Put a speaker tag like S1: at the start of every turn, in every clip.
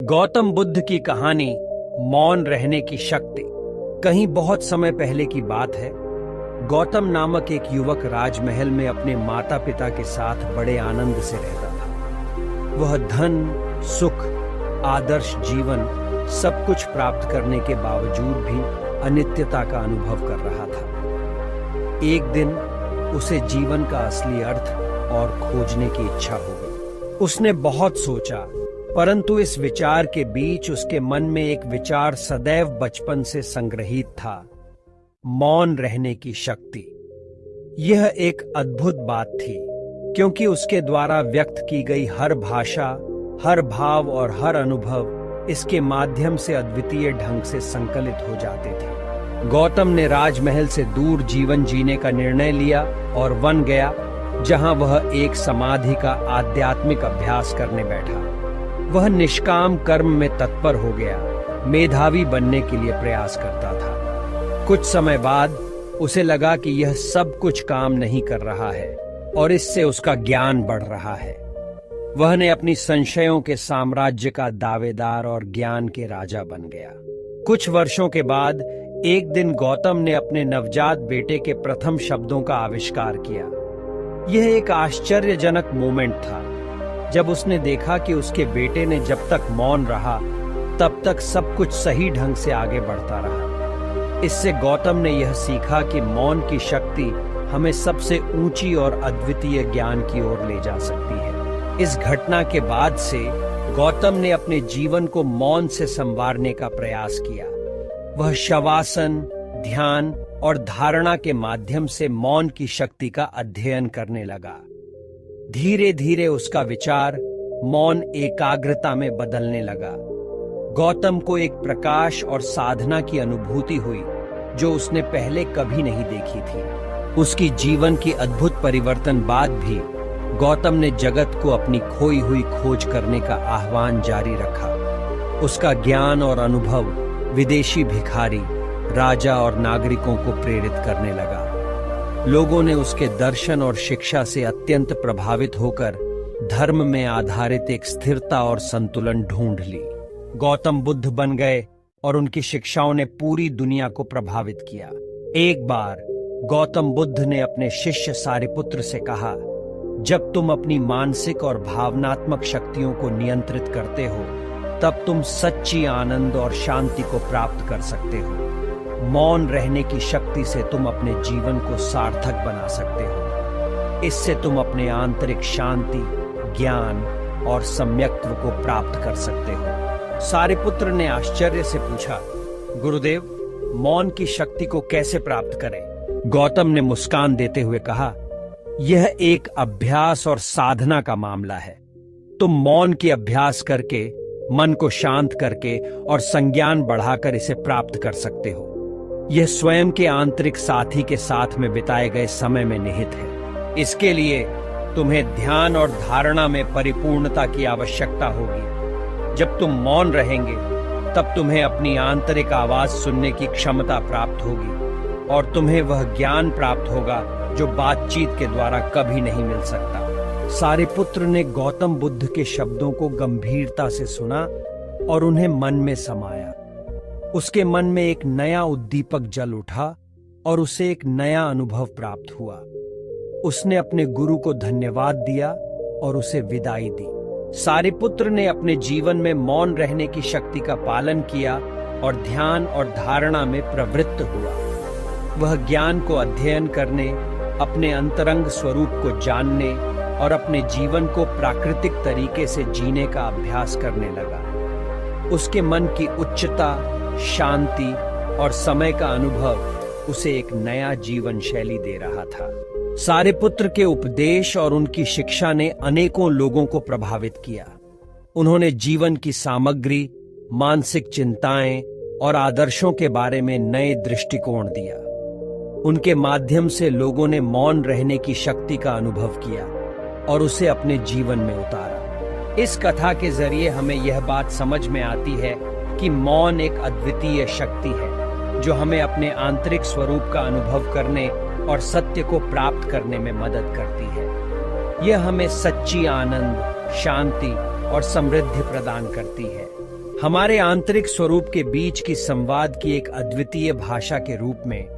S1: गौतम बुद्ध की कहानी मौन रहने की शक्ति। कहीं बहुत समय पहले की बात है। गौतम नामक एक युवक राजमहल में अपने माता पिता के साथ बड़े आनंद से रहता था। वह धन, सुख, आदर्श जीवन सब कुछ प्राप्त करने के बावजूद भी अनित्यता का अनुभव कर रहा था। एक दिन उसे जीवन का असली अर्थ और खोजने की इच्छा हो गई। उसने बहुत सोचा, परंतु इस विचार के बीच उसके मन में एक विचार सदैव बचपन से संग्रहित था, मौन रहने की शक्ति। यह एक अद्भुत बात थी, क्योंकि उसके द्वारा व्यक्त की गई हर भाषा, हर भाव और हर अनुभव इसके माध्यम से अद्वितीय ढंग से संकलित हो जाते थे। गौतम ने राजमहल से दूर जीवन जीने का निर्णय लिया और वन गया, जहां वह एक समाधि का आध्यात्मिक अभ्यास करने बैठा। वह निष्काम कर्म में तत्पर हो गया, मेधावी बनने के लिए प्रयास करता था। कुछ समय बाद उसे लगा कि यह सब कुछ काम नहीं कर रहा है और इससे उसका ज्ञान बढ़ रहा है। वह ने अपनी संशयों के साम्राज्य का दावेदार और ज्ञान के राजा बन गया। कुछ वर्षों के बाद एक दिन गौतम ने अपने नवजात बेटे के प्रथम शब्दों का आविष्कार किया। यह एक आश्चर्यजनक मोमेंट था, जब उसने देखा कि उसके बेटे ने जब तक मौन रहा तब तक सब कुछ सही ढंग से आगे बढ़ता रहा। इससे गौतम ने यह सीखा कि मौन की शक्ति हमें सबसे ऊंची और अद्वितीय ज्ञान की ओर ले जा सकती है। इस घटना के बाद से गौतम ने अपने जीवन को मौन से संवारने का प्रयास किया। वह शवासन, ध्यान और धारणा के माध्यम से मौन की शक्ति का अध्ययन करने लगा। धीरे धीरे उसका विचार मौन एकाग्रता में बदलने लगा। गौतम को एक प्रकाश और साधना की अनुभूति हुई जो उसने पहले कभी नहीं देखी थी। उसकी जीवन की अद्भुत परिवर्तन बाद भी गौतम ने जगत को अपनी खोई हुई खोज करने का आह्वान जारी रखा। उसका ज्ञान और अनुभव विदेशी भिखारी, राजा और नागरिकों को प्रेरित करने लगा। लोगों ने उसके दर्शन और शिक्षा से अत्यंत प्रभावित होकर धर्म में आधारित एक स्थिरता और संतुलन ढूंढ ली। गौतम बुद्ध बन गए और उनकी शिक्षाओं ने पूरी दुनिया को प्रभावित किया। एक बार गौतम बुद्ध ने अपने शिष्य सारिपुत्र से कहा, जब तुम अपनी मानसिक और भावनात्मक शक्तियों को नियंत्रित करते हो, तब तुम सच्ची आनंद और शांति को प्राप्त कर सकते हो। मौन रहने की शक्ति से तुम अपने जीवन को सार्थक बना सकते हो। इससे तुम अपने आंतरिक शांति, ज्ञान और सम्यक्त्व को प्राप्त कर सकते हो। सारिपुत्र ने आश्चर्य से पूछा, गुरुदेव, मौन की शक्ति को कैसे प्राप्त करें? गौतम ने मुस्कान देते हुए कहा, यह एक अभ्यास और साधना का मामला है। तुम मौन की अभ्यास करके, मन को शांत करके और संज्ञान बढ़ाकर इसे प्राप्त कर सकते हो। यह स्वयं के आंतरिक साथी के साथ में बिताए गए समय में निहित है। इसके लिए तुम्हें ध्यान और धारणा में परिपूर्णता की आवश्यकता होगी। जब तुम मौन रहेंगे, तब तुम्हें अपनी आंतरिक आवाज सुनने की क्षमता प्राप्त होगी और तुम्हें वह ज्ञान प्राप्त होगा जो बातचीत के द्वारा कभी नहीं मिल सकता। सारिपुत्र ने गौतम बुद्ध के शब्दों को गंभीरता से सुना और उन्हें मन में समाया। उसके मन में एक नया उद्दीपक जल उठा और उसे एक नया अनुभव प्राप्त हुआ। उसने अपने गुरु को धन्यवाद दिया और उसे विदाई दी। सारिपुत्र ने अपने जीवन में मौन रहने की शक्ति का पालन किया और ध्यान और धारणा में प्रवृत्त हुआ। वह ज्ञान को अध्ययन करने, अपने अंतरंग स्वरूप को जानने और अपने जीवन को प्राकृतिक तरीके से जीने का अभ्यास करने लगा। उसके मन की उच्चता, शांति और समय का अनुभव उसे एक नया जीवन शैली दे रहा था। सारिपुत्र के उपदेश और उनकी शिक्षा ने अनेकों लोगों को प्रभावित किया। उन्होंने जीवन की सामग्री, मानसिक चिंताएं और आदर्शों के बारे में नए दृष्टिकोण दिया। उनके माध्यम से लोगों ने मौन रहने की शक्ति का अनुभव किया और उसे अपने जीवन में उतारा। इस कथा के जरिए हमें यह बात समझ में आती है कि मौन एक अद्वितीय शक्ति है जो हमें अपने आंतरिक स्वरूप का अनुभव करने और सत्य को प्राप्त करने में मदद करती है। यह हमें सच्ची आनंद, शांति और समृद्धि प्रदान करती है। हमारे आंतरिक स्वरूप के बीच की संवाद की एक अद्वितीय भाषा के रूप में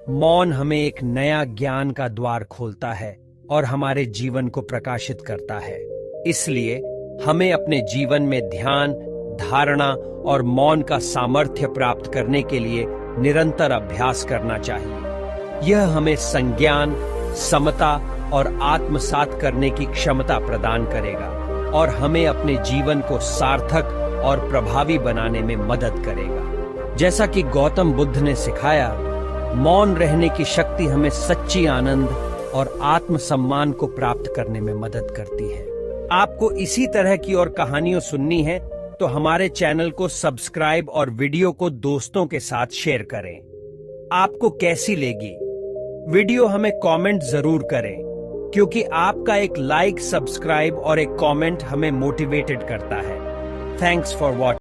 S1: मौन हमें एक नया ज्ञान का द्वार खोलता है और हमारे जीवन को प्रकाशित करता है। इसलिए हमें अपने जीवन में ध्यान, धारणा और मौन का सामर्थ्य प्राप्त करने के लिए निरंतर अभ्यास करना चाहिए। यह हमें संज्ञान, समता और आत्मसात करने की क्षमता प्रदान करेगा और हमें अपने जीवन को सार्थक और प्रभावी बनाने में मदद करेगा। जैसा कि गौतम बुद्ध ने सिखाया, मौन रहने की शक्ति हमें सच्ची आनंद और आत्मसम्मान को प्राप्त करने में मदद करती है। आपको इसी तरह की और कहानियां सुननी है तो हमारे चैनल को सब्सक्राइब और वीडियो को दोस्तों के साथ शेयर करें। आपको कैसी लगी वीडियो हमें कमेंट जरूर करें, क्योंकि आपका एक लाइक, सब्सक्राइब और एक कमेंट हमें मोटिवेटेड करता है। Thanks for watching.